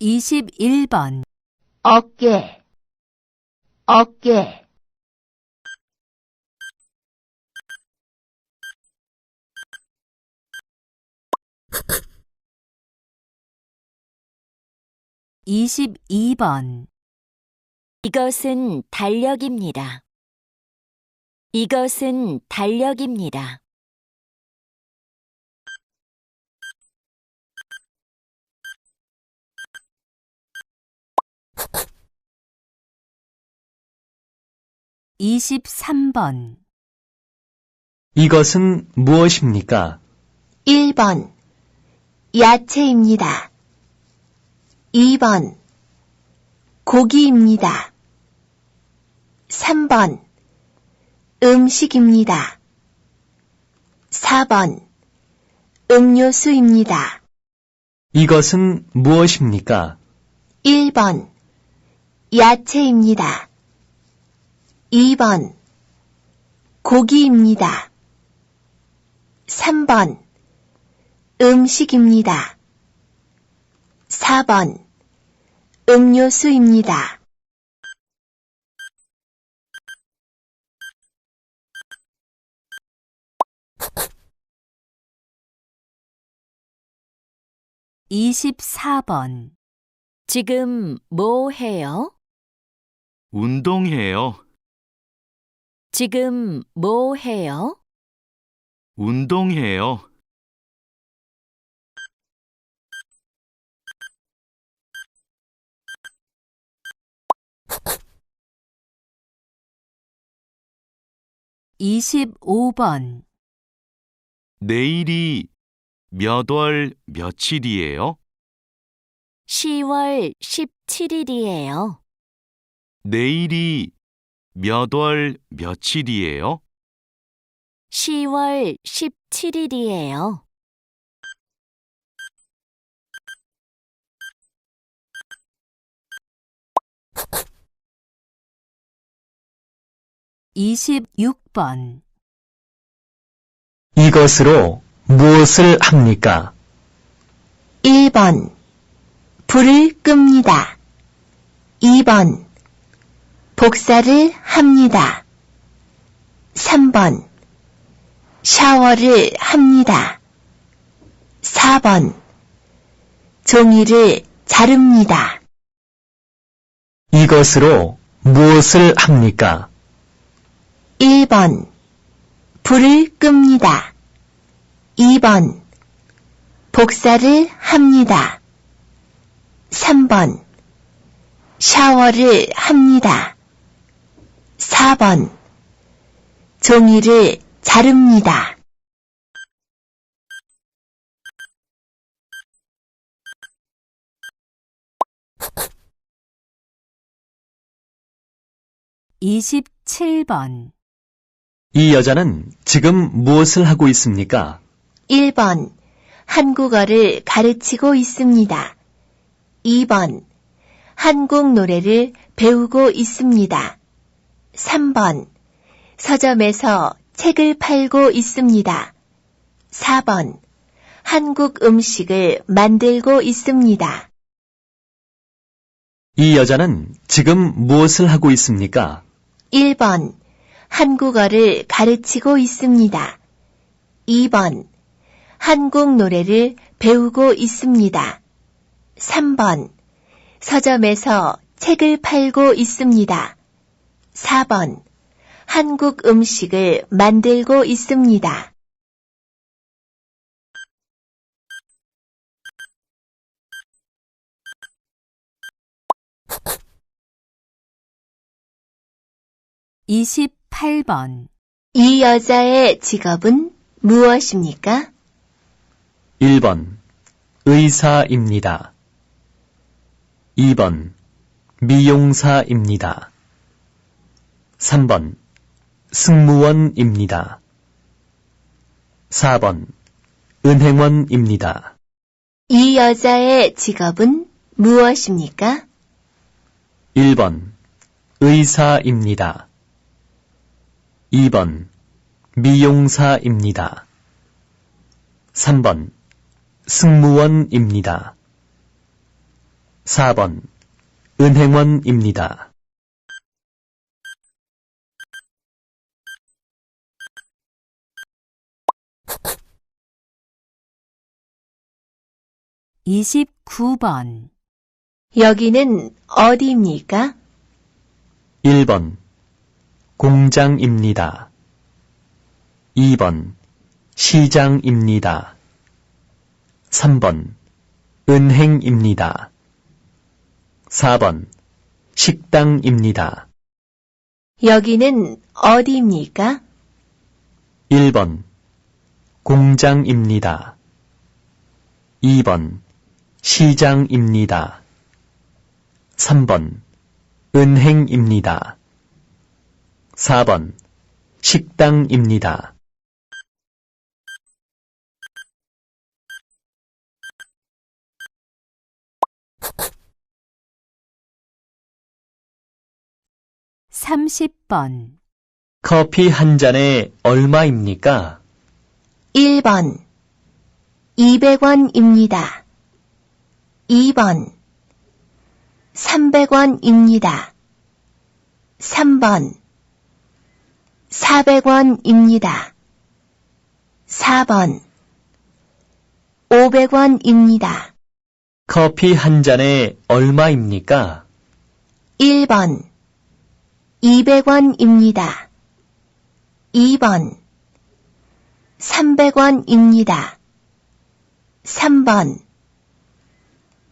21번 어깨, 어깨. 22번 이것은 달력입니다. 이것은 달력입니다. 23번 이것은 무엇입니까? 1번, 야채입니다. 2번, 고기입니다. 3번, 음식입니다. 4번, 음료수입니다. 이것은 무엇입니까? 1번, 야채입니다. 2번, 고기입니다. 3번, 음식입니다. 4번, 음료수입니다. 24번 지금 뭐 해요? 운동해요. 지금 뭐 해요? 운동해요. 25번 내일이 몇 월 며칠이에요? 10월 17일이에요. 내일이 몇 월 며칠이에요? 10월 17일이에요. 26번 이것으로 무엇을 합니까? 1번, 불을 끕니다. 2번, 복사를 합니다. 3번, 샤워를 합니다. 4번, 종이를 자릅니다. 이것으로 무엇을 합니까? 1번, 불을 끕니다. 2번, 복사를 합니다. 3번, 샤워를 합니다. 4번, 종이를 자릅니다. 27번 이 여자는 지금 무엇을 하고 있습니까? 1번, 한국어를 가르치고 있습니다. 2번, 한국 노래를 배우고 있습니다. 3번, 서점에서 책을 팔고 있습니다. 4번, 한국 음식을 만들고 있습니다. 이 여자는 지금 무엇을 하고 있습니까? 1번, 한국어를 가르치고 있습니다. 2번, 한국 노래를 배우고 있습니다. 3번, 서점에서 책을 팔고 있습니다. 4번, 한국 음식을 만들고 있습니다. 28번 이 여자의 직업은 무엇입니까? 1번 의사입니다. 2번 미용사입니다. 3번 승무원입니다. 4번 은행원입니다. 이 여자의 직업은 무엇입니까? 1번 의사입니다. 2번 미용사입니다. 3번 승무원입니다. 4번 은행원입니다. 29번 여기는 어디입니까? 1번 공장입니다. 2번 시장입니다. 3번 은행입니다. 4번 식당입니다. 여기는 어디입니까? 1번 공장입니다. 2번 시장입니다. 3번 은행입니다. 4번 식당입니다. 30번 커피 한 잔에 얼마입니까? 1번 200원입니다. 2번 300원입니다. 3번 400원입니다. 4번 500원입니다. 커피 한 잔에 얼마입니까? 1번 200원입니다. 2번 300원입니다. 3번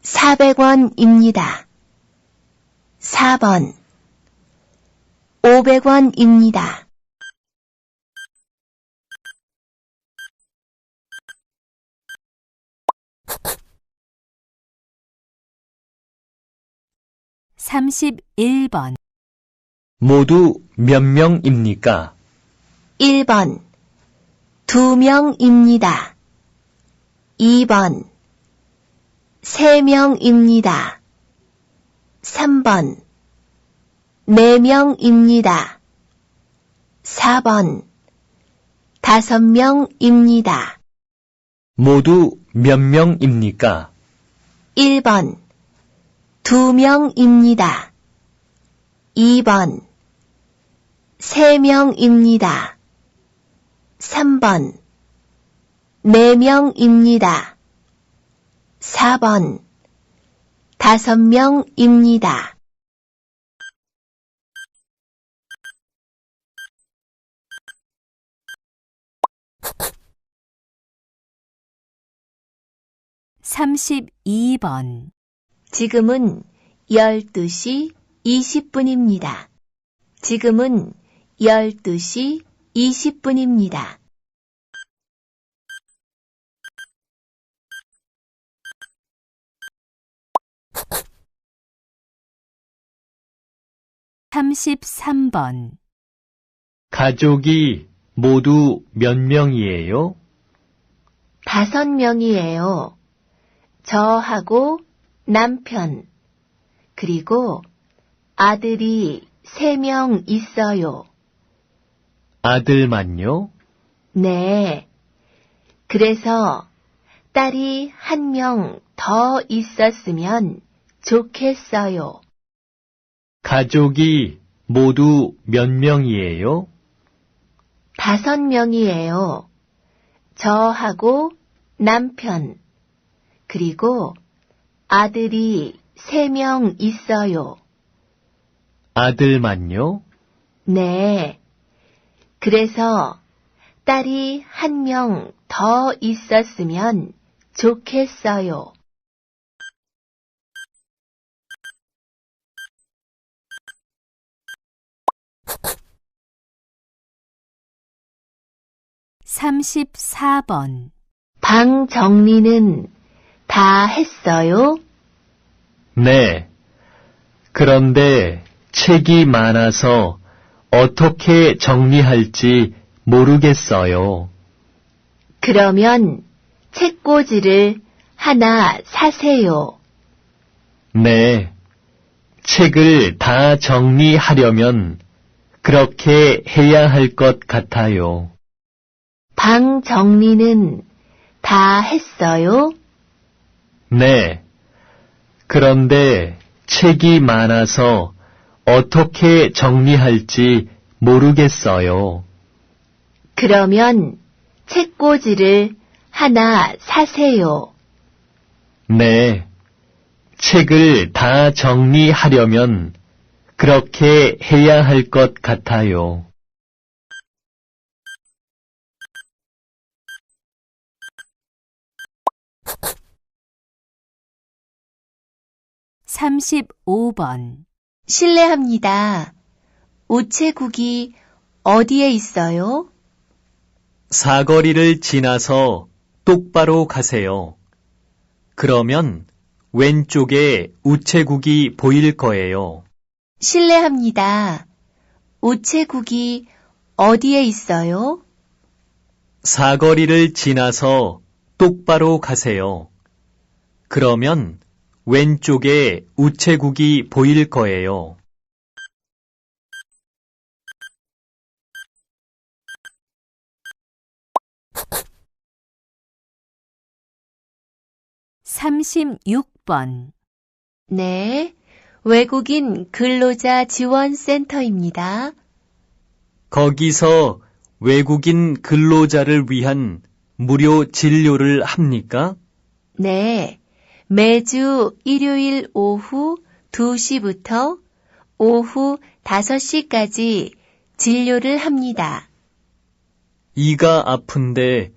400원입니다. 4번 500원입니다. 31번 모두 몇 명입니까? 1번 2명입니다. 2번 3명입니다. 3번 4명입니다. 4번 5명입니다. 모두 몇 명입니까? 1번 2명입니다. 2번 3명입니다. 3번 4명입니다. 4번 5명입니다. 32번 지금은 12시 20분입니다. 지금은 12시 20분입니다. 33번 가족이 모두 몇 명이에요? 5명이에요. 저하고 남편, 그리고 아들이 3명 있어요. 아들만요? 네. 그래서 딸이 1명 더 있었으면 좋겠어요. 가족이 모두 몇 명이에요? 5명이에요. 저하고 남편, 그리고 아들이 3명 있어요. 아들만요? 네. 그래서 딸이 1명 더 있었으면 좋겠어요. 34번 방 정리는 다 했어요? 네. 그런데 책이 많아서 어떻게 정리할지 모르겠어요. 그러면 책꽂이를 하나 사세요. 네. 책을 다 정리하려면 그렇게 해야 할 것 같아요. 방 정리는 다 했어요? 네. 그런데 책이 많아서 어떻게 정리할지 모르겠어요. 그러면 책꽂이를 하나 사세요. 네. 책을 다 정리하려면 그렇게 해야 할 것 같아요. 35번. 실례합니다. 우체국이 어디에 있어요? 사거리를 지나서 똑바로 가세요. 그러면 왼쪽에 우체국이 보일 거예요. 실례합니다. 우체국이 어디에 있어요? 사거리를 지나서 똑바로 가세요. 그러면 왼쪽에 우체국이 보일 거예요. 36번. 네, 외국인 근로자 지원센터입니다. 거기서 외국인 근로자를 위한 무료 진료를 합니까? 네, 매주 일요일 오후 2시부터 오후 5시까지 진료를 합니다. 이가 아픈데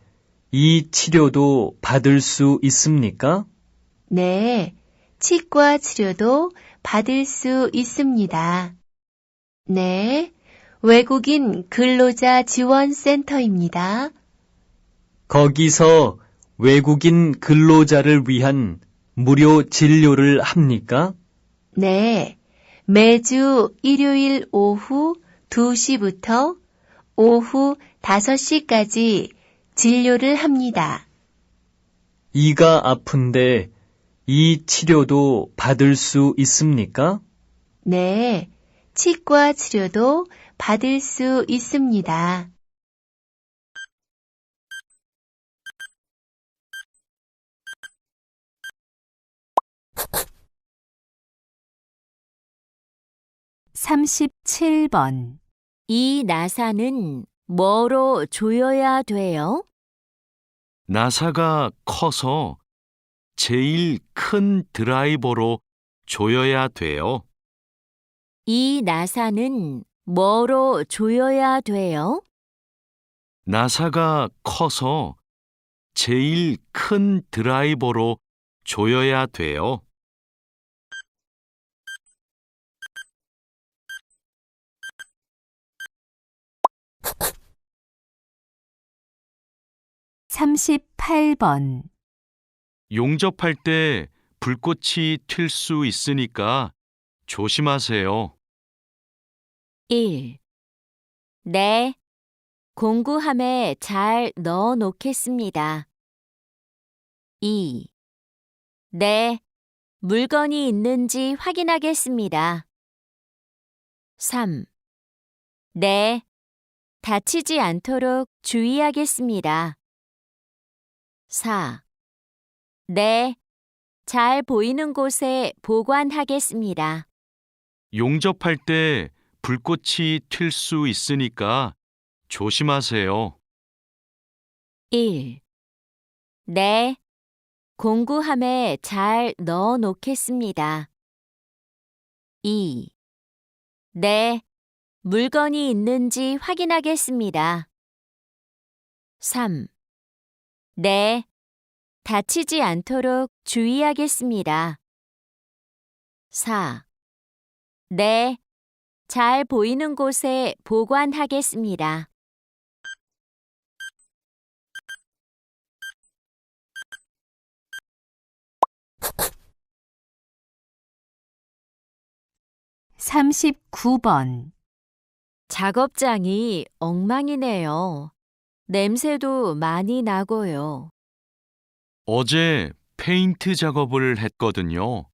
이 치료도 받을 수 있습니까? 네, 치과 치료도 받을 수 있습니다. 네, 외국인 근로자 지원센터입니다. 거기서 외국인 근로자를 위한 무료 진료를 합니까? 네, 매주 일요일 오후 2시부터 오후 5시까지 진료를 합니다. 이가 아픈데 이 치료도 받을 수 있습니까? 네, 치과 치료도 받을 수 있습니다. 37번. 이 나사는 뭐로 조여야 돼요? 나사가 커서 제일 큰 드라이버로 조여야 돼요. 이 나사는 뭐로 조여야 돼요? 나사가 커서 제일 큰 드라이버로 조여야 돼요. 38번. 용접할 때 불꽃이 튈 수 있으니까 조심하세요. 1. 네, 공구함에 잘 넣어 놓겠습니다. 2. 네, 물건이 있는지 확인하겠습니다. 3. 네, 다치지 않도록 주의하겠습니다. 4. 네, 잘 보이는 곳에 보관하겠습니다. 용접할 때 불꽃이 튈 수 있으니까 조심하세요. 1. 네, 공구함에 잘 넣어 놓겠습니다. 2. 네, 물건이 있는지 확인하겠습니다. 3. 네, 다치지 않도록 주의하겠습니다. 4. 네, 잘 보이는 곳에 보관하겠습니다. 39번. 작업장이 엉망이네요. 냄새도 많이 나고요. 어제 페인트 작업을 했거든요.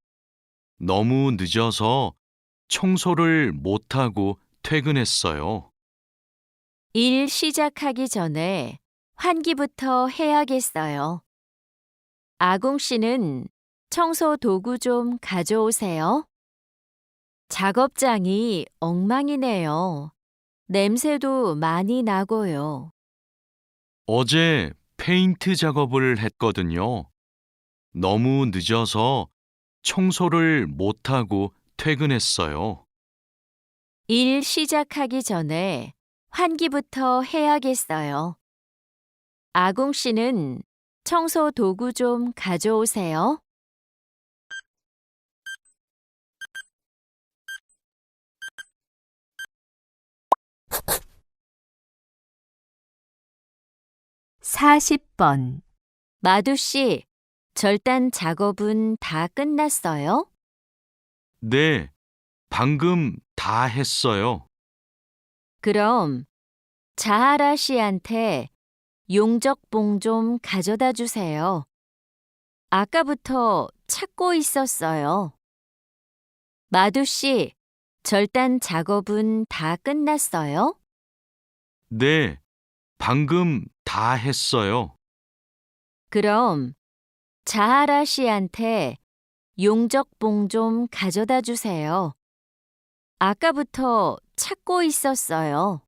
너무 늦어서 청소를 못하고 퇴근했어요. 일 시작하기 전에 환기부터 해야겠어요. 아공 씨는 청소 도구 좀 가져오세요. 작업장이 엉망이네요. 냄새도 많이 나고요. 어제 페인트 작업을 했거든요. 너무 늦어서 청소를 못하고 퇴근했어요. 일 시작하기 전에 환기부터 해야겠어요. 아궁 씨는 청소 도구 좀 가져오세요. 사십 번 마두 씨, 절단 작업은 다 끝났어요? 네, 방금 다 했어요. 그럼 자하라 씨한테 용접봉 좀 가져다 주세요. 아까부터 찾고 있었어요. 마두 씨, 절단 작업은 다 끝났어요? 네, 방금 다 했어요. 그럼 자하라 씨한테 용접봉 좀 가져다 주세요. 아까부터 찾고 있었어요.